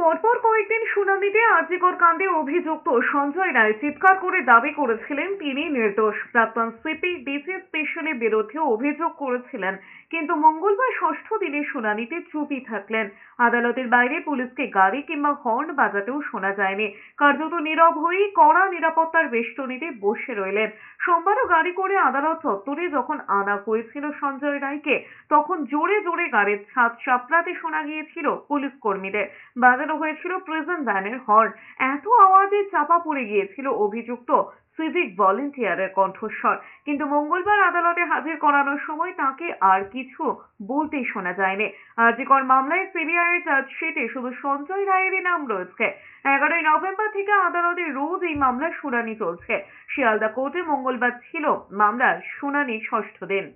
পরপর কয়েকদিন শুনানিতে আরজিকর কাণ্ডে অভিযুক্ত সঞ্জয় রায় চিৎকার করে দাবি করেছিলেন তিনি নির্দোষ। প্রাক্তন সিপি ডিসি স্পেশালের বিরুদ্ধে অভিযোগ করেছিলেন, কিন্তু মঙ্গলবার ষষ্ঠ দিনের শুনানিতে চুপই থাকলেন। আদালতের বাইরে পুলিশকে গাড়ি কিংবা হর্ন বাজাতেও শোনা যায়নি। কার্যত নীরব হয়েই কড়া নিরাপত্তার বেষ্টনীতে বসে রইলেন। সোমবারও গাড়ি করে আদালত চত্বরে যখন আনা হয়েছিল সঞ্জয় রায়কে, তখন জোরে জোরে গাড়ির ছাদ চাপড়াতে শোনা গিয়েছিল পুলিশ কর্মীদের। বাজানো হয়েছিল প্রিজন ভ্যানের হর্ন। এত আওয়াজে চাপা পড়ে গিয়েছিল অভিযুক্ত সিভিক ভলেন্টিয়ারের কণ্ঠস্বর। কিন্তু মঙ্গলবার আদালতে হাজির করানোর সময় তাকে আর কিছু বলতেই শোনা যায়নি। আরজিকর মামলায় সিবিআই এর চার্জশিটে শুধু সঞ্জয় রায়েরই নাম রয়েছে। 11ই নভেম্বর থেকে আদালতে রোজ এই মামলার শুনানি চলছে। শিয়ালদা কোর্টে মঙ্গলবার ছিল মামলার শুনানির ষষ্ঠ দিন।